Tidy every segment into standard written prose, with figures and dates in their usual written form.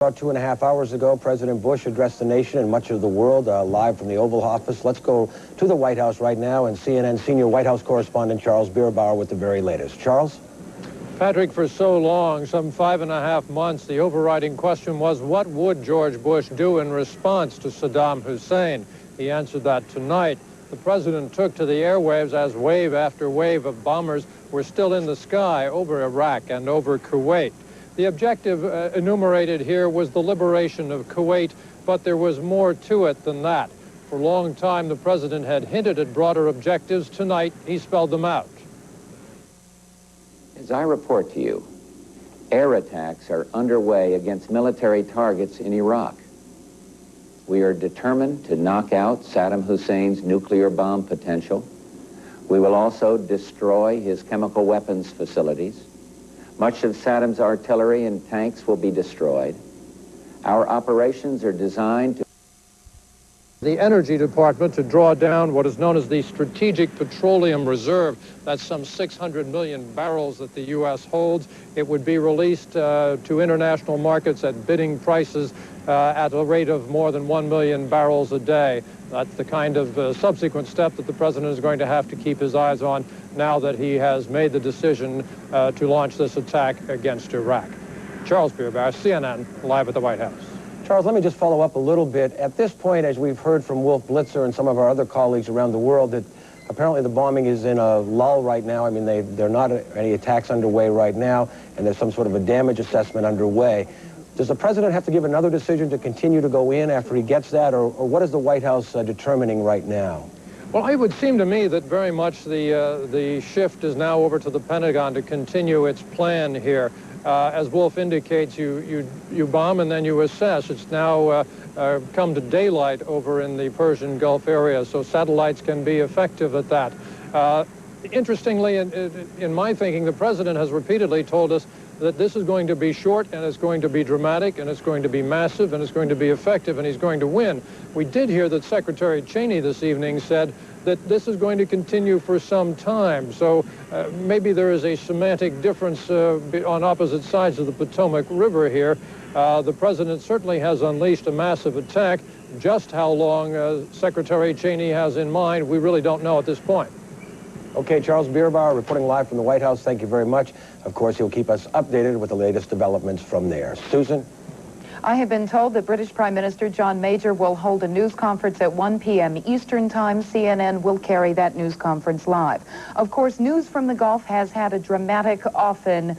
About 2.5 hours ago, President Bush addressed the nation and much of the world live from the Oval Office. Let's go to the White House right now and CNN senior White House correspondent Charles Bierbauer with the very latest. Charles? Patrick, for so long, some 5.5 months, the overriding question was, what would George Bush do in response to Saddam Hussein? He answered that tonight. The president took to the airwaves as wave after wave of bombers were still in the sky over Iraq and over Kuwait. The objective enumerated here was the liberation of Kuwait, but there was more to it than that. For a long time, the president had hinted at broader objectives. Tonight, he spelled them out. As I report to you, air attacks are underway against military targets in Iraq. We are determined to knock out Saddam Hussein's nuclear bomb potential. We will also destroy his chemical weapons facilities. Much of Saddam's artillery and tanks will be destroyed. Our operations are designed to The Energy Department to draw down what is known as the Strategic Petroleum Reserve. That's some 600 million barrels that the U.S. holds. It would be released to international markets at bidding prices at a rate of more than 1 million barrels a day. That's the kind of subsequent step that the president is going to have to keep his eyes on now that he has made the decision to launch this attack against Iraq. Charles Bierbauer, CNN, live at the White House. Charles, let me just follow up a little bit. At this point, as we've heard from Wolf Blitzer and some of our other colleagues around the world, that apparently the bombing is in a lull right now. I mean, there are not any attacks underway right now, and there's some sort of a damage assessment underway. Does the president have to give another decision to continue to go in after he gets that, or what is the White House determining right now? Well, it would seem to me that very much the shift is now over to the Pentagon to continue its plan here. As Wolf indicates, you bomb and then you assess. It's now come to daylight over in the Persian Gulf area, so satellites can be effective at that. Interestingly, in my thinking, the president has repeatedly told us that this is going to be short, and it's going to be dramatic, and it's going to be massive, and it's going to be effective, and he's going to win. We did hear that Secretary Cheney this evening said that this is going to continue for some time. So maybe there is a semantic difference on opposite sides of the Potomac River here. The president certainly has unleashed a massive attack. Just how long Secretary Cheney has in mind, we really don't know at this point. Okay, Charles Bierbauer reporting live from the White House. Thank you very much. Of course, he'll keep us updated with the latest developments from there. Susan? I have been told that British Prime Minister John Major will hold a news conference at 1 p.m. Eastern Time. CNN will carry that news conference live. Of course, news from the Gulf has had a dramatic, often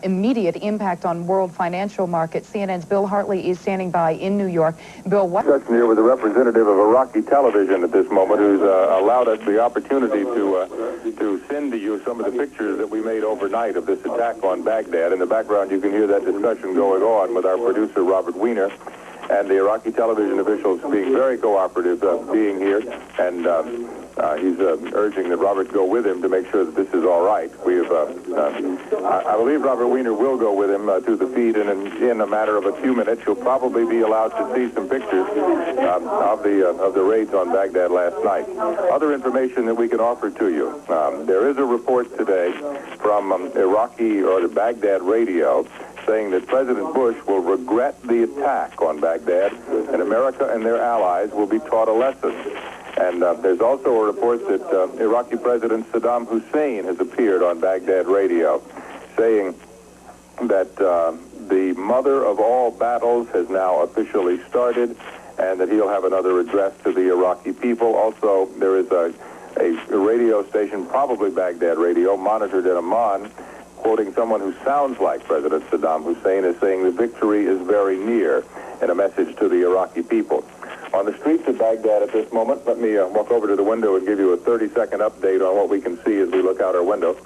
immediate impact on world financial markets. CNN's Bill Hartley is standing by in New York. Bill, what? Discussion here with a representative of Iraqi television at this moment who's allowed us the opportunity to send to you some of the pictures that we made overnight of this attack on Baghdad. In the background, you can hear that discussion going on with our producer, Robert Weiner, and the Iraqi television officials being very cooperative, being here, and he's urging that Robert go with him to make sure that this is all right. I believe Robert Weiner will go with him to the feed, and in a matter of a few minutes, you'll probably be allowed to see some pictures of the raids on Baghdad last night. Other information that we can offer to you. There is a report today from Iraqi or the Baghdad radio saying that President Bush will regret the attack on Baghdad, and America and their allies will be taught a lesson. And there's also a report that Iraqi President Saddam Hussein has appeared on Baghdad radio, saying that the mother of all battles has now officially started, and that he'll have another address to the Iraqi people. Also, there is a radio station, probably Baghdad radio, monitored in Amman, quoting someone who sounds like President Saddam Hussein, as saying the victory is very near, in a message to the Iraqi people. On the streets of Baghdad at this moment, let me walk over to the window and give you a 30-second update on what we can see as we look out our window.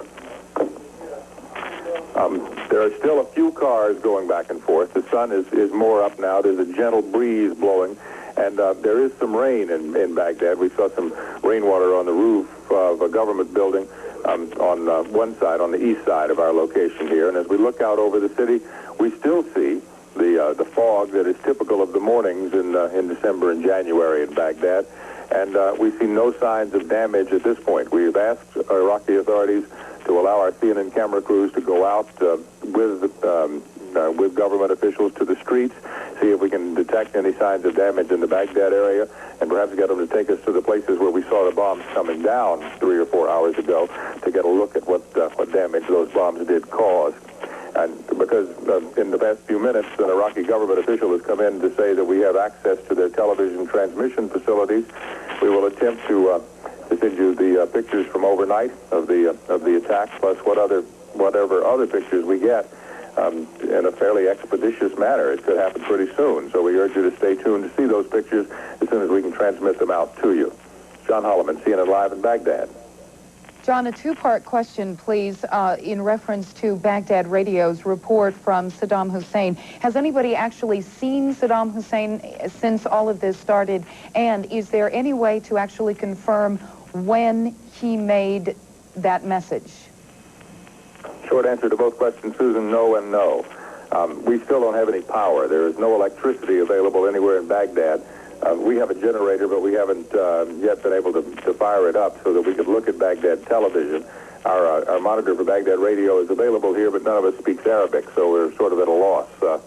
There are still a few cars going back and forth. The sun is more up now. There's a gentle breeze blowing, and there is some rain in Baghdad. We saw some rainwater on the roof of a government building on one side, on the east side of our location here. And as we look out over the city, we still see the fog that is typical of the mornings in December and January in Baghdad. And we see no signs of damage at this point. We've asked Iraqi authorities to allow our CNN camera crews to go out with with government officials to the streets, see if we can detect any signs of damage in the Baghdad area, and perhaps get them to take us to the places where we saw the bombs coming down 3 or 4 hours ago to get a look at what damage those bombs did cause. And because in the past few minutes, an Iraqi government official has come in to say that we have access to their television transmission facilities, we will attempt to send you the pictures from overnight of the attack, plus whatever other pictures we get in a fairly expeditious manner. It could happen pretty soon. So we urge you to stay tuned to see those pictures as soon as we can transmit them out to you. John Holloman, CNN Live in Baghdad. John, a two-part question, please, in reference to Baghdad Radio's report from Saddam Hussein. Has anybody actually seen Saddam Hussein since all of this started? And is there any way to actually confirm when he made that message? Short answer to both questions, Susan, no and no. We still don't have any power. There is no electricity available anywhere in Baghdad. We have a generator, but we haven't yet been able to fire it up so that we could look at Baghdad television. Our monitor for Baghdad Radio is available here, but none of us speaks Arabic, so we're sort of at a loss. But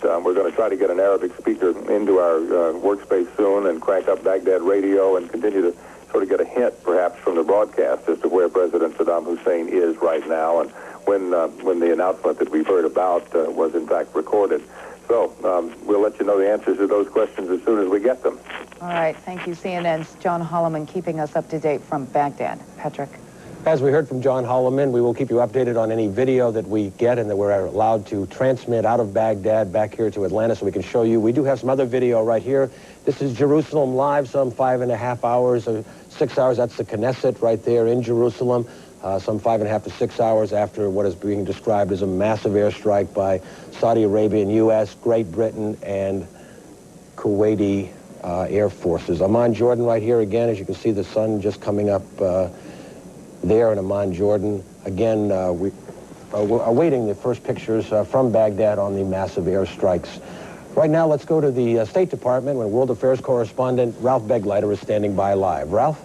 we're going to try to get an Arabic speaker into our workspace soon and crank up Baghdad Radio and continue to sort of get a hint, perhaps, from the broadcast as to where President Saddam Hussein is right now and when the announcement that we've heard about was, in fact, recorded. So we'll let you know the answers to those questions as soon as we get them. All right. Thank you, CNN's John Holloman, keeping us up to date from Baghdad. Patrick. As we heard from John Holloman, we will keep you updated on any video that we get and that we're allowed to transmit out of Baghdad back here to Atlanta so we can show you. We do have some other video right here. This is Jerusalem Live, some 5.5 hours or 6 hours. That's the Knesset right there in Jerusalem. Some 5.5 to 6 hours after what is being described as a massive airstrike by Saudi Arabia and U.S., Great Britain, and Kuwaiti air forces. Amman, Jordan right here again. As you can see, the sun just coming up there in Amman, Jordan. Again, we are awaiting the first pictures from Baghdad on the massive airstrikes. Right now, let's go to the State Department when World Affairs correspondent Ralph Begleiter is standing by live. Ralph?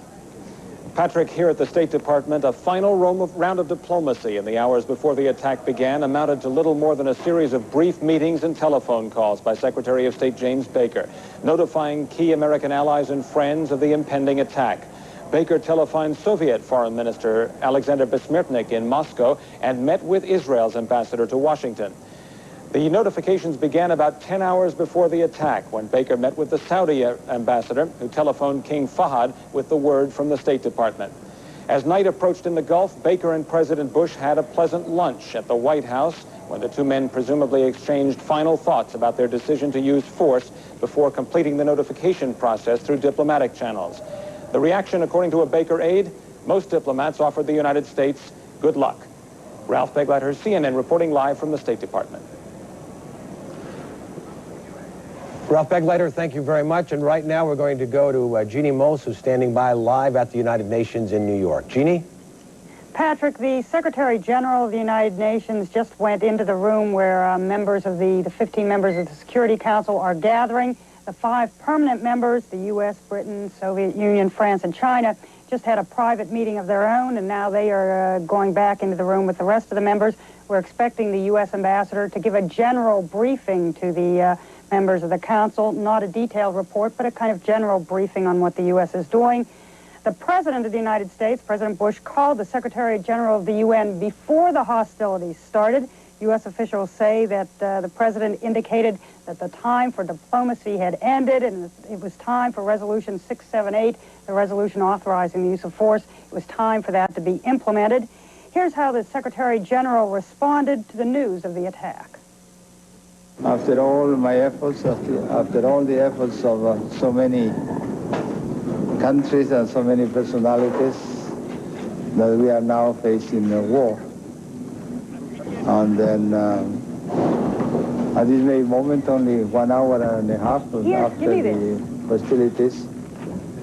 Patrick, here at the State Department, a final round of diplomacy in the hours before the attack began amounted to little more than a series of brief meetings and telephone calls by Secretary of State James Baker, notifying key American allies and friends of the impending attack. Baker telephoned Soviet Foreign Minister Alexander Besmertnik in Moscow and met with Israel's ambassador to Washington. The notifications began about 10 hours before the attack when Baker met with the Saudi ambassador, who telephoned King Fahad with the word from the State Department. As night approached in the Gulf, Baker and President Bush had a pleasant lunch at the White House, where the two men presumably exchanged final thoughts about their decision to use force before completing the notification process through diplomatic channels. The reaction, according to a Baker aide, most diplomats offered the United States good luck. Ralph Begleiter, CNN, reporting live from the State Department. Ralph Begleiter, thank you very much. And right now we're going to go to Jeannie Mose, who's standing by live at the United Nations in New York. Jeannie? Patrick, the Secretary General of the United Nations just went into the room where members of the 15 members of the Security Council are gathering. The 5 permanent members, the U.S., Britain, Soviet Union, France, and China, just had a private meeting of their own, and now they are going back into the room with the rest of the members. We're expecting the U.S. ambassador to give a general briefing to the members of the council, not a detailed report, but a kind of general briefing on what the U.S. is doing. The President of the United States, President Bush, called the Secretary General of the UN before the hostilities started. U.S. officials say that the President indicated that the time for diplomacy had ended and it was time for Resolution 678, the resolution authorizing the use of force. It was time for that to be implemented. Here's how the Secretary General responded to the news of the attack. After all my efforts, after all the efforts of so many countries and so many personalities, that we are now facing a war. And then at this very moment, only 1 hour and a half after the hostilities,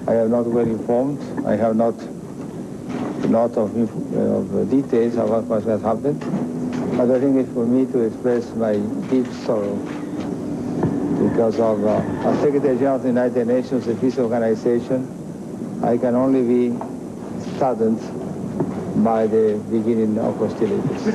I am not well informed. I have not a lot of details about what has happened. But I think it's for me to express my deep sorrow because of as Secretary General of the United Nations, a peace organization, I can only be saddened by the beginning of hostilities.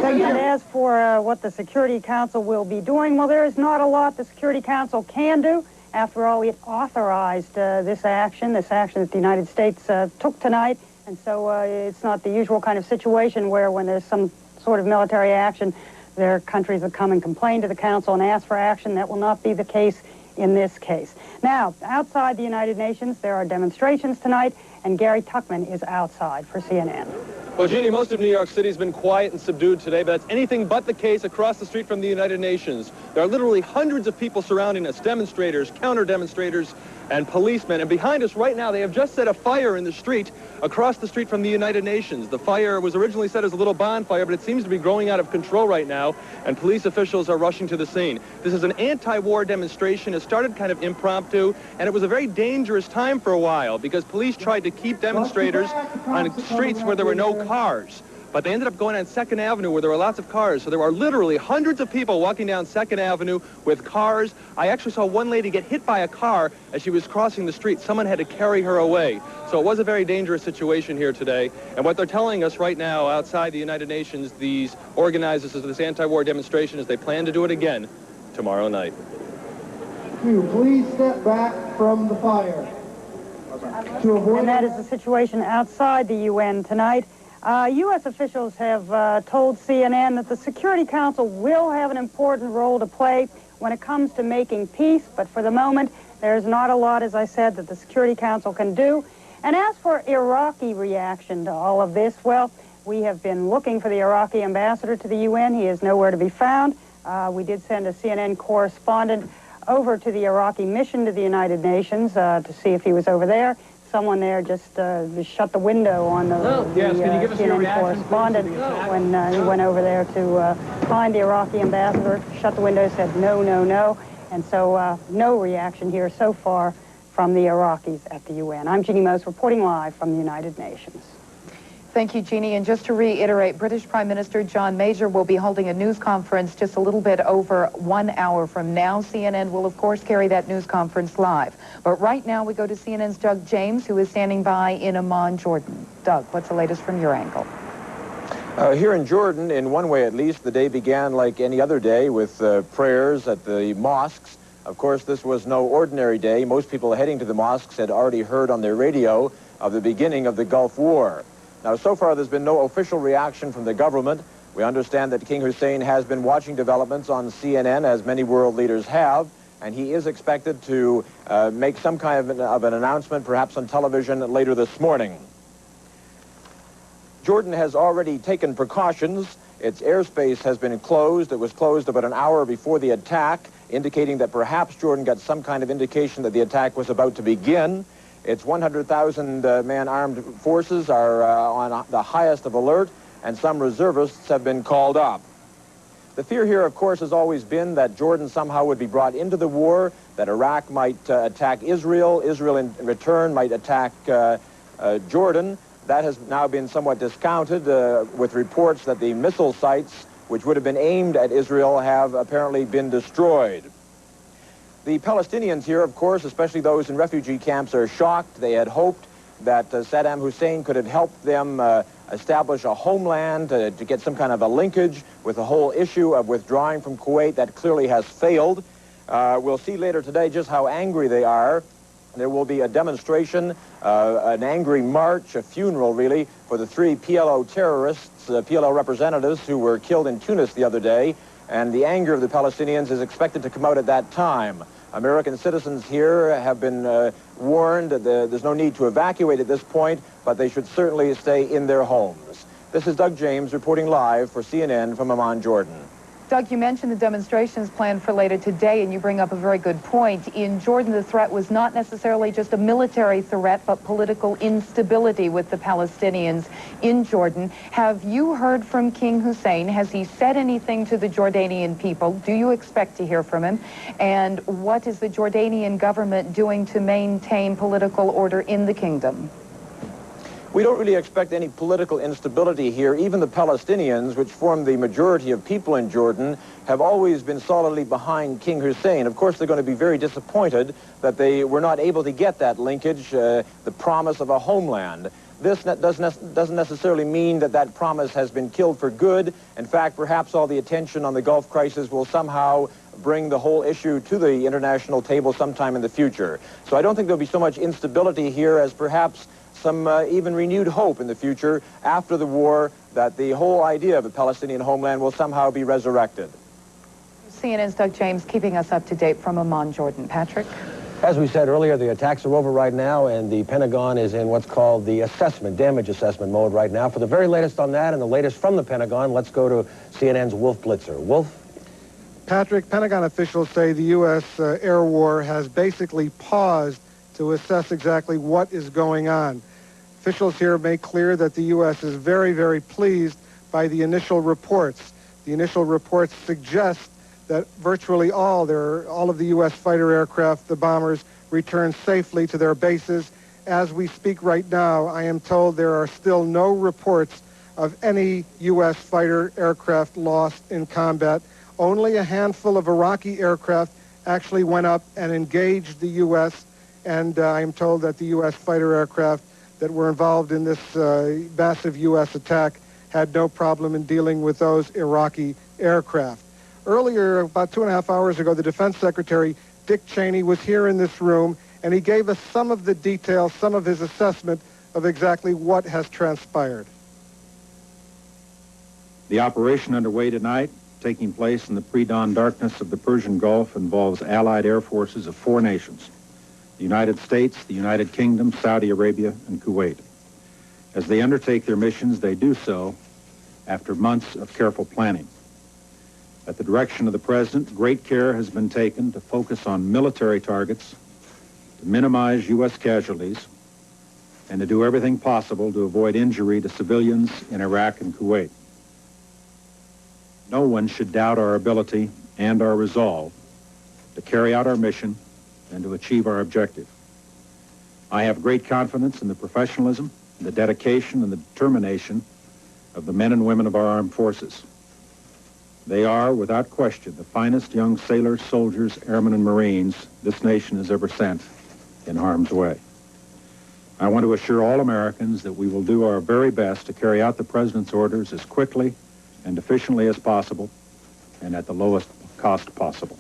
And as for what the Security Council will be doing, well, there is not a lot the Security Council can do. After all, it authorized this action that the United States took tonight, and so it's not the usual kind of situation where when there's some sort of military action, there are countries that come and complain to the Council and ask for action. That will not be the case in this case. Now, outside the United Nations, there are demonstrations tonight, and Gary Tuchman is outside for CNN. Well, Jeannie, most of New York City has been quiet and subdued today, but that's anything but the case across the street from the United Nations. There are literally hundreds of people surrounding us, demonstrators, counter-demonstrators, and policemen. And behind us right now, they have just set a fire in the street across the street from the United Nations. The fire was originally set as a little bonfire, but it seems to be growing out of control right now, and police officials are rushing to the scene. This is an anti-war demonstration. It started kind of impromptu, and it was a very dangerous time for a while because police tried to keep demonstrators on streets where there were no cars. But they ended up going on 2nd Avenue where there were lots of cars. So there are literally hundreds of people walking down 2nd Avenue with cars. I actually saw one lady get hit by a car as she was crossing the street. Someone had to carry her away. So it was a very dangerous situation here today. And what they're telling us right now outside the United Nations, these organizers of this anti-war demonstration, is they plan to do it again tomorrow night. Please step back from the fire. And that is the situation outside the UN tonight. U.S. officials have told CNN that the Security Council will have an important role to play when it comes to making peace, but for the moment, there's not a lot, as I said, that the Security Council can do. And as for Iraqi reaction to all of this, well, we have been looking for the Iraqi ambassador to the UN. He is nowhere to be found. We did send a CNN correspondent over to the Iraqi mission to the United Nations to see if he was over there. Someone there just shut the window on the CNN correspondent when he went over there to find the Iraqi ambassador, shut the window, said no, no, no. And so no reaction here so far from the Iraqis at the UN. I'm Jeannie Mose reporting live from the United Nations. Thank you, Jeannie. And just to reiterate, British Prime Minister John Major will be holding a news conference just a little bit over 1 hour from now. CNN will, of course, carry that news conference live. But right now, we go to CNN's Doug James, who is standing by in Amman, Jordan. Doug, what's the latest from your angle? Here in Jordan, in one way at least, the day began like any other day with prayers at the mosques. Of course, this was no ordinary day. Most people heading to the mosques had already heard on their radio of the beginning of the Gulf War. Now, so far, there's been no official reaction from the government. We understand that King Hussein has been watching developments on CNN, as many world leaders have, and he is expected to make some kind of an announcement, perhaps on television, later this morning. Jordan has already taken precautions. Its airspace has been closed. It was closed about an hour before the attack, indicating that perhaps Jordan got some kind of indication that the attack was about to begin. Its 100,000-man armed forces are on the highest of alert, and some reservists have been called up. The fear here, of course, has always been that Jordan somehow would be brought into the war, that Iraq might attack Israel, Israel in return might attack Jordan. That has now been somewhat discounted with reports that the missile sites, which would have been aimed at Israel, have apparently been destroyed. The Palestinians here, of course, especially those in refugee camps, are shocked. They had hoped that Saddam Hussein could have helped them establish a homeland to get some kind of a linkage with the whole issue of withdrawing from Kuwait. That clearly has failed. We'll see later today just how angry they are. There will be a demonstration, an angry march, a funeral, really, for the 3 PLO terrorists, PLO representatives who were killed in Tunis the other day. And the anger of the Palestinians is expected to come out at that time. American citizens here have been warned that there's no need to evacuate at this point, but they should certainly stay in their homes. This is Doug James reporting live for CNN from Amman, Jordan. Doug, you mentioned the demonstrations planned for later today, and you bring up a very good point. In Jordan, the threat was not necessarily just a military threat, but political instability with the Palestinians in Jordan. Have you heard from King Hussein? Has he said anything to the Jordanian people? Do you expect to hear from him? And what is the Jordanian government doing to maintain political order in the kingdom? We don't really expect any political instability here. Even the Palestinians, which form the majority of people in Jordan, have always been solidly behind King Hussein. Of course, they're going to be very disappointed that they were not able to get that linkage, the promise of a homeland. this doesn't necessarily mean that that promise has been killed for good. In fact, perhaps all the attention on the Gulf crisis will somehow bring the whole issue to the international table sometime in the future. So I don't think there'll be so much instability here as perhaps some even renewed hope in the future after the war that the whole idea of a Palestinian homeland will somehow be resurrected. CNN's Doug James keeping us up to date from Amman, Jordan. Patrick? As we said earlier, the attacks are over right now, and the Pentagon is in what's called the damage assessment mode right now. For the very latest on that and the latest from the Pentagon, let's go to CNN's Wolf Blitzer. Wolf? Patrick, Pentagon officials say the U.S. Air war has basically paused to assess exactly what is going on. Officials here make clear that the U.S. is very, very pleased by the initial reports. The initial reports suggest that virtually all of the U.S. fighter aircraft, the bombers, returned safely to their bases. As we speak right now, I am told there are still no reports of any U.S. fighter aircraft lost in combat. Only a handful of Iraqi aircraft actually went up and engaged the U.S., and I am told that the U.S. fighter aircraft that were involved in this massive U.S. attack had no problem in dealing with those Iraqi aircraft. Earlier, about 2.5 hours ago, the Defense Secretary, Dick Cheney, was here in this room, and he gave us some of the details, some of his assessment of exactly what has transpired. The operation underway tonight, taking place in the pre-dawn darkness of the Persian Gulf, involves allied air forces of 4 nations: the United States, the United Kingdom, Saudi Arabia, and Kuwait. As they undertake their missions, they do so after months of careful planning. At the direction of the President, great care has been taken to focus on military targets, to minimize U.S. casualties, and to do everything possible to avoid injury to civilians in Iraq and Kuwait. No one should doubt our ability and our resolve to carry out our mission and to achieve our objective. I have great confidence in the professionalism, the dedication, and the determination of the men and women of our armed forces. They are, without question, the finest young sailors, soldiers, airmen, and Marines this nation has ever sent in harm's way. I want to assure all Americans that we will do our very best to carry out the President's orders as quickly and efficiently as possible and at the lowest cost possible.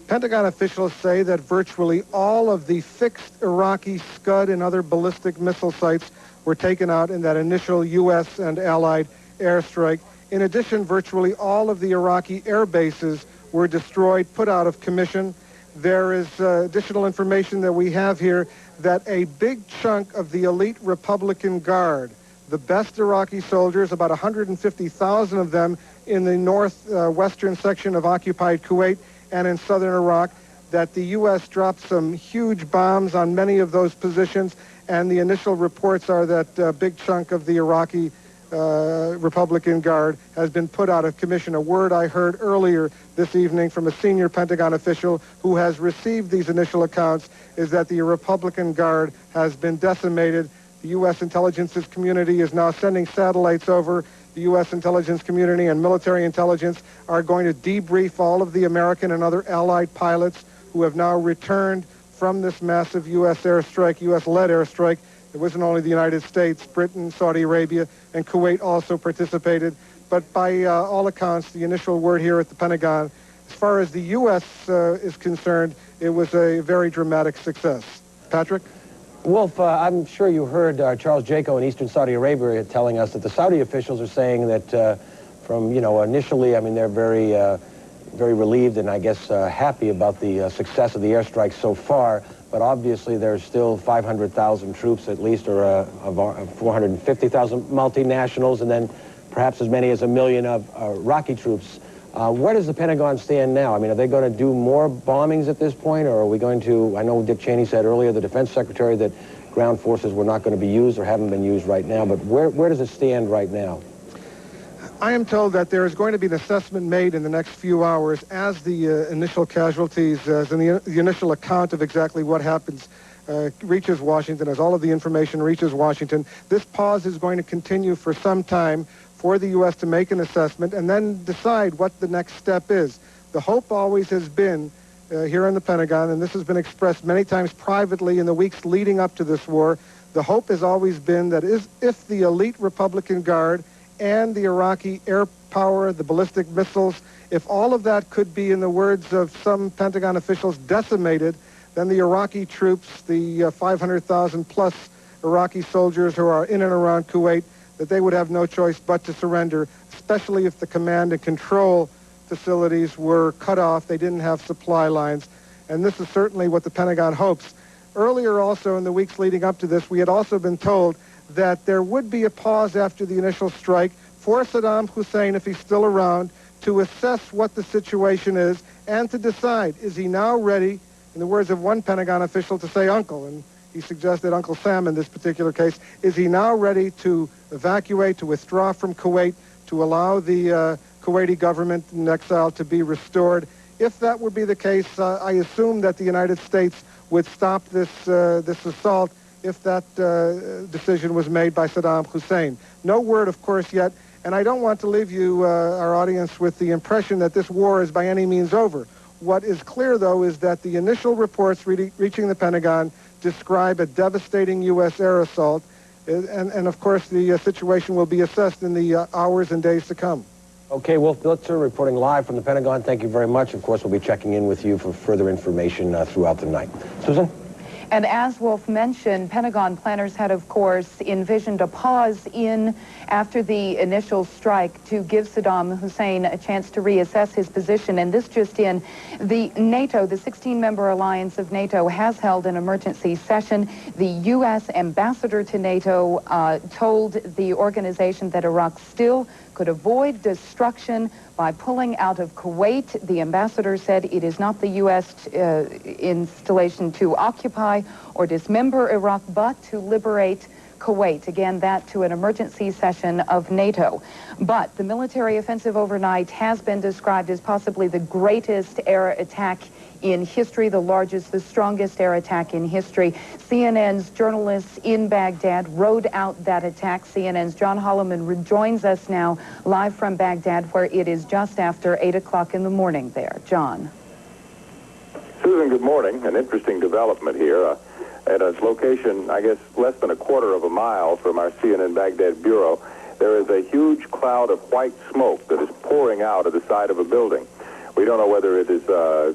Pentagon officials say that virtually all of the fixed Iraqi Scud and other ballistic missile sites were taken out in that initial U.S. and allied airstrike. In addition, virtually all of the Iraqi air bases were destroyed, put out of commission. There is additional information that we have here that a big chunk of the elite Republican Guard, the best Iraqi soldiers, about 150,000 of them in the northwestern section of occupied Kuwait and in southern Iraq, that the U.S. dropped some huge bombs on many of those positions, and the initial reports are that a big chunk of the Iraqi Republican Guard has been put out of commission. A word I heard earlier this evening from a senior Pentagon official who has received these initial accounts is that the Republican Guard has been decimated. The U.S. intelligence community is now sending satellites over. The U.S. intelligence community and military intelligence are going to debrief all of the American and other allied pilots who have now returned from this massive U.S. airstrike, U.S.-led airstrike. It wasn't only the United States, Britain, Saudi Arabia, and Kuwait also participated. But by all accounts, the initial word here at the Pentagon, as far as the U.S. Is concerned, it was a very dramatic success. Patrick? Wolf, I'm sure you heard Charles Jaco in Eastern Saudi Arabia telling us that the Saudi officials are saying that from, initially, I mean, they're very relieved and I guess happy about the success of the airstrike so far. But obviously there's still 500,000 troops at least, or of 450,000 multinationals, and then perhaps as many as 1 million of Iraqi troops. Where does the Pentagon stand now? I mean, are they going to do more bombings at this point, or are we going to, I know Dick Cheney said earlier, the Defense Secretary, that ground forces were not going to be used or haven't been used right now, but where does it stand right now? I am told that there is going to be an assessment made in the next few hours as the initial casualties, as in the initial account of exactly what happens reaches Washington, as all of the information reaches Washington. This pause is going to continue for some time for the U.S. to make an assessment and then decide what the next step is. The hope always has been here in the Pentagon, and this has been expressed many times privately in the weeks leading up to this war, The hope has always been that if the elite Republican Guard and the Iraqi air power, the ballistic missiles, if all of that could be, in the words of some Pentagon officials, decimated, then the Iraqi troops, the 500,000 plus Iraqi soldiers who are in and around Kuwait, that they would have no choice but to surrender, especially if the command and control facilities were cut off. They didn't have supply lines. And this is certainly what the Pentagon hopes. Earlier also in the weeks leading up to this, we had also been told that there would be a pause after the initial strike for Saddam Hussein, if he's still around, to assess what the situation is and to decide, is he now ready, in the words of one Pentagon official, to say uncle, and he suggested Uncle Sam in this particular case, is he now ready to evacuate, to withdraw from Kuwait, to allow the Kuwaiti government in exile to be restored? If that would be the case, I assume that the United States would stop this assault if that decision was made by Saddam Hussein. No word, of course, yet, and I don't want to leave you, our audience, with the impression that this war is by any means over. What is clear, though, is that the initial reports reaching the Pentagon describe a devastating U.S. air assault, and of course, the situation will be assessed in the hours and days to come. Okay, Wolf Blitzer reporting live from the Pentagon. Thank you very much. Of course, we'll be checking in with you for further information throughout the night. Susan? And as Wolf mentioned, Pentagon planners had, of course, envisioned a pause after the initial strike to give Saddam Hussein a chance to reassess his position. And this just in, the 16-member alliance of NATO has held an emergency session. The U.S. ambassador to NATO told the organization that Iraq still could avoid destruction by pulling out of Kuwait. The ambassador said it is not the U.S. installation to occupy or dismember Iraq, but to liberate Kuwait. Again, that to an emergency session of NATO. But the military offensive overnight has been described as possibly the greatest air attack in history, the largest, the strongest air attack in history. CNN's journalists in Baghdad rode out that attack. CNN's John Holloman rejoins us now live from Baghdad, where it is just after 8 o'clock in the morning there. John. Susan, good morning. An interesting development here. At a location, I guess, less than a quarter of a mile from our CNN Baghdad bureau, there is a huge cloud of white smoke that is pouring out of the side of a building. We don't know whether it is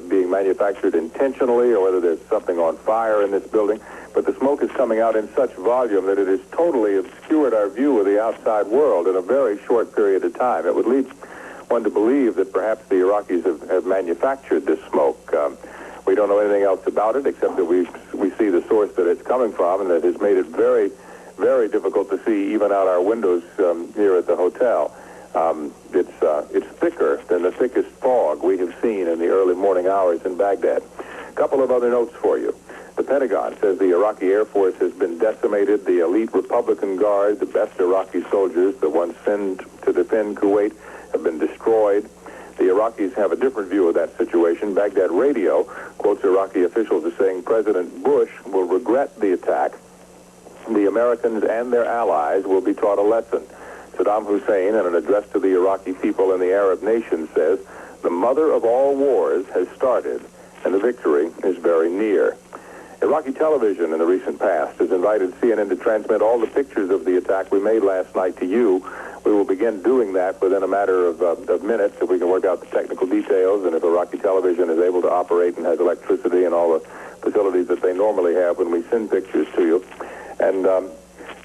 being manufactured intentionally or whether there's something on fire in this building, but the smoke is coming out in such volume that it has totally obscured our view of the outside world in a very short period of time. It would lead one to believe that perhaps the Iraqis have manufactured this smoke. We don't know anything else about it except that we see the source that it's coming from, and that has made it very, very difficult to see even out our windows here at the hotel. It's thicker than the thickest fog we have seen in the early morning hours in Baghdad. A couple of other notes for you. The Pentagon says the Iraqi Air Force has been decimated. The elite Republican Guard, the best Iraqi soldiers, the ones sent to defend Kuwait, have been destroyed. The Iraqis have a different view of that situation. Baghdad Radio quotes Iraqi officials as saying President Bush will regret the attack. The Americans and their allies will be taught a lesson. Saddam Hussein, in an address to the Iraqi people and the Arab nations, says, the mother of all wars has started, and the victory is very near. Iraqi television in the recent past has invited CNN to transmit all the pictures of the attack we made last night to you. We will begin doing that within a matter of minutes if we can work out the technical details and if Iraqi television is able to operate and has electricity and all the facilities that they normally have when we send pictures to you. And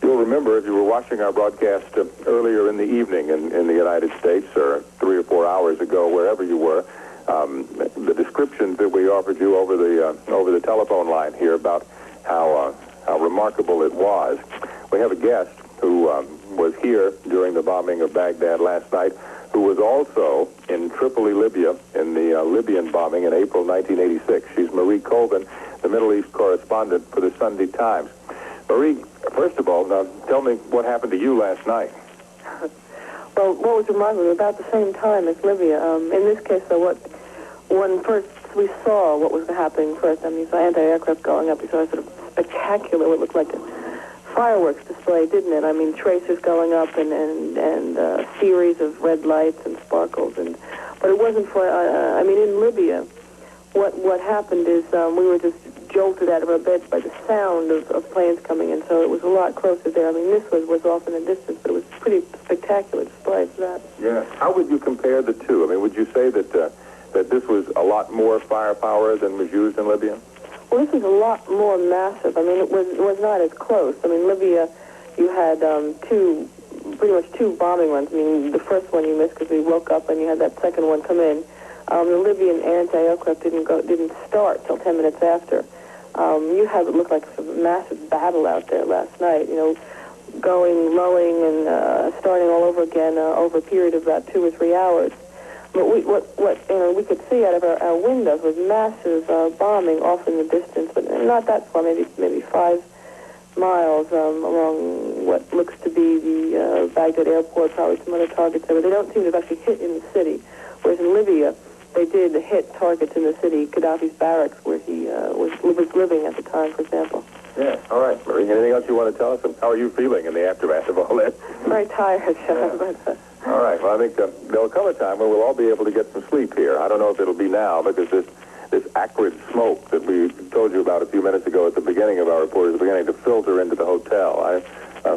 you'll remember, if you were watching our broadcast earlier in the evening in the United States, or 3 or 4 hours ago, wherever you were, the descriptions that we offered you over the telephone line here about how remarkable it was. We have a guest who was here during the bombing of Baghdad last night, who was also in Tripoli, Libya, in the Libyan bombing in April 1986. She's Marie Colvin, the Middle East correspondent for the Sunday Times. Marie, first of all, tell me what happened to you last night. Well, what was remarkable, about the same time as Libya. In this case, though, when first we saw what was happening first, I mean, you saw anti-aircraft going up, you saw a sort of spectacular, what looked like a fireworks display, didn't it? I mean, tracers going up and a series of red lights and sparkles. But it wasn't for, I mean, in Libya, what happened is we were just jolted out of our beds by the sound of planes coming in, so it was a lot closer there. I mean, this was off in the distance, but it was a pretty spectacular display for that. Yeah. How would you compare the two? I mean, would you say that that this was a lot more firepower than was used in Libya? Well, this was a lot more massive. I mean, it was not as close. I mean, Libya, you had pretty much two bombing runs. I mean, the first one you missed because we woke up and you had that second one come in. The Libyan anti-aircraft didn't start till 10 minutes after. You had it look like a massive battle out there last night. You know, going, lowing, and starting all over again over a period of about 2 or 3 hours. But we could see out of our windows was massive bombing off in the distance, but not that far, maybe 5 miles along what looks to be the Baghdad airport, probably some other targets there. But they don't seem to have actually hit in the city, whereas in Libya, they did hit targets in the city, Gaddafi's barracks, where he was living at the time, for example. Yeah. All right, Marie. Anything else you want to tell us? How are you feeling in the aftermath of all that? Very tired, Sean, but... All right. Well, I think there'll come a time when we'll all be able to get some sleep here. I don't know if it'll be now because this acrid smoke that we told you about a few minutes ago at the beginning of our report is beginning to filter into the hotel.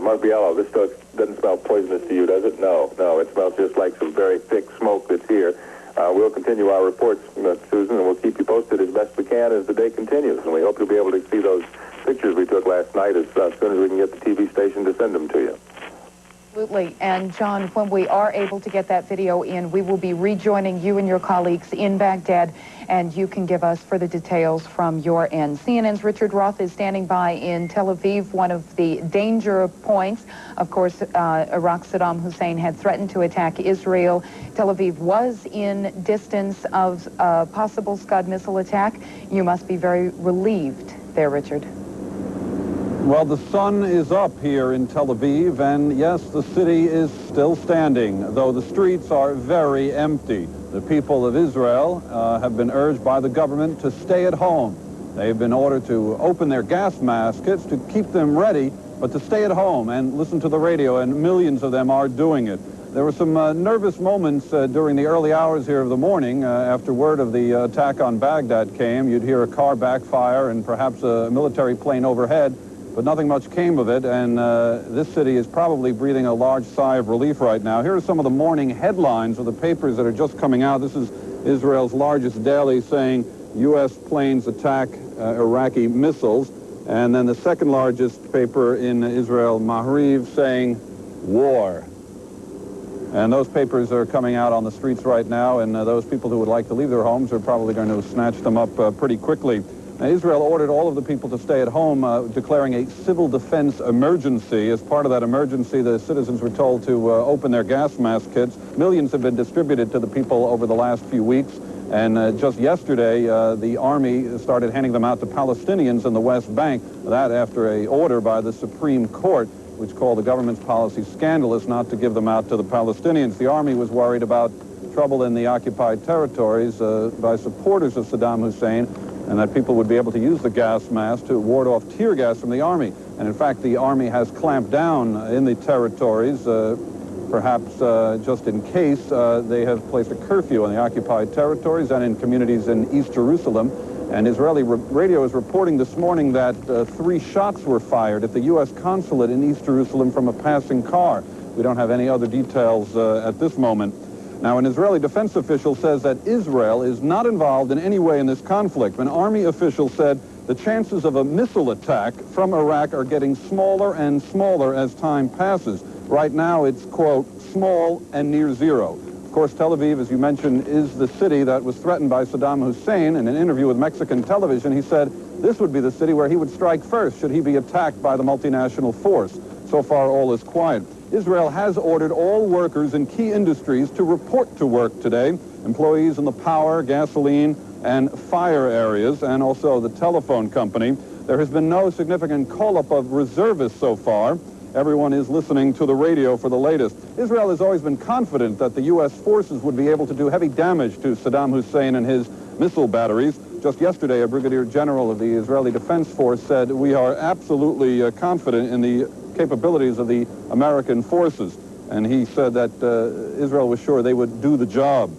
Mark Biello, this doesn't smell poisonous to you, does it? No. It smells just like some very thick smoke that's here. We'll continue our reports, Susan, and we'll keep you posted as best we can as the day continues. And we hope you'll be able to see those pictures we took last night as soon as we can get the TV station to send them to you. Absolutely. And, John, when we are able to get that video in, we will be rejoining you and your colleagues in Baghdad, and you can give us further details from your end. CNN's Richard Roth is standing by in Tel Aviv, one of the danger points. Of course, Iraq's Saddam Hussein had threatened to attack Israel. Tel Aviv was in distance of a possible Scud missile attack. You must be very relieved there, Richard. Well, the sun is up here in Tel Aviv, and yes, the city is still standing, though the streets are very empty. The people of Israel have been urged by the government to stay at home. They've been ordered to open their gas masks to keep them ready, but to stay at home and listen to the radio, and millions of them are doing it. There were some nervous moments during the early hours here of the morning after word of the attack on Baghdad came. You'd hear a car backfire and perhaps a military plane overhead. But nothing much came of it, and this city is probably breathing a large sigh of relief right now. Here are some of the morning headlines of the papers that are just coming out. This is Israel's largest daily saying U.S. planes attack Iraqi missiles. And then the second largest paper in Israel, Ma'ariv, saying war. And those papers are coming out on the streets right now, and those people who would like to leave their homes are probably going to snatch them up pretty quickly. Now, Israel ordered all of the people to stay at home, declaring a civil defense emergency. As part of that emergency, the citizens were told to open their gas mask kits. Millions have been distributed to the people over the last few weeks. And just yesterday, the army started handing them out to Palestinians in the West Bank. That after an order by the Supreme Court, which called the government's policy scandalous not to give them out to the Palestinians. The army was worried about trouble in the occupied territories by supporters of Saddam Hussein, and that people would be able to use the gas mask to ward off tear gas from the army. And in fact, the army has clamped down in the territories, perhaps just in case. They have placed a curfew on the occupied territories and in communities in East Jerusalem. And Israeli radio is reporting this morning that 3 shots were fired at the U.S. consulate in East Jerusalem from a passing car. We don't have any other details at this moment. Now, an Israeli defense official says that Israel is not involved in any way in this conflict. An army official said the chances of a missile attack from Iraq are getting smaller and smaller as time passes. Right now, it's, quote, small and near zero. Of course, Tel Aviv, as you mentioned, is the city that was threatened by Saddam Hussein. In an interview with Mexican television, he said this would be the city where he would strike first should he be attacked by the multinational force. So far, all is quiet. Israel has ordered all workers in key industries to report to work today. Employees in the power, gasoline, and fire areas, and also the telephone company. There has been no significant call-up of reservists so far. Everyone is listening to the radio for the latest. Israel has always been confident that the U.S. forces would be able to do heavy damage to Saddam Hussein and his missile batteries. Just yesterday, a brigadier general of the Israeli Defense Force said, "We are absolutely confident in the capabilities of the American forces." And he said that Israel was sure they would do the job.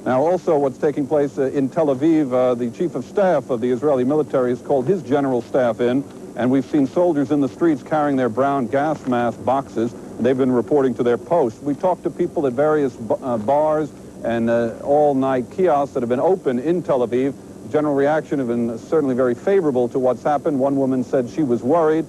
Now, also what's taking place in Tel Aviv, the chief of staff of the Israeli military has called his general staff in, and we've seen soldiers in the streets carrying their brown gas mask boxes. They've been reporting to their posts. We talked to people at various bars and all-night kiosks that have been open in Tel Aviv. General reaction have been certainly very favorable to what's happened. One woman said she was worried.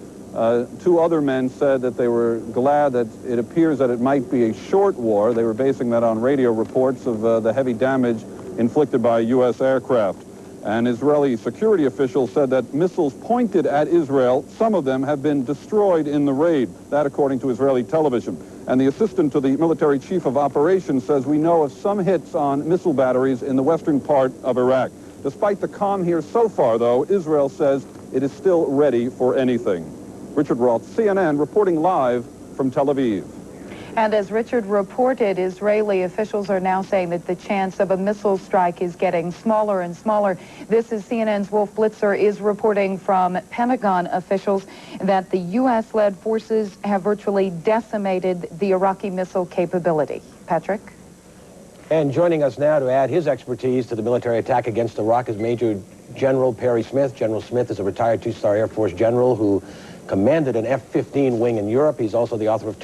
Two other men said that they were glad that it appears that it might be a short war. They were basing that on radio reports of the heavy damage inflicted by U.S. aircraft. And Israeli security officials said that missiles pointed at Israel, some of them have been destroyed in the raid. That according to Israeli television. And the assistant to the military chief of operations says we know of some hits on missile batteries in the western part of Iraq. Despite the calm here so far, though, Israel says it is still ready for anything. Richard Roth, CNN, reporting live from Tel Aviv. And as Richard reported, Israeli officials are now saying that the chance of a missile strike is getting smaller and smaller. This is CNN's Wolf Blitzer is reporting from Pentagon officials that the U.S.-led forces have virtually decimated the Iraqi missile capability. Patrick? And joining us now to add his expertise to the military attack against Iraq is Major General Perry Smith. General Smith is a retired two-star Air Force general who commanded an F-15 wing in Europe. He's also the author of two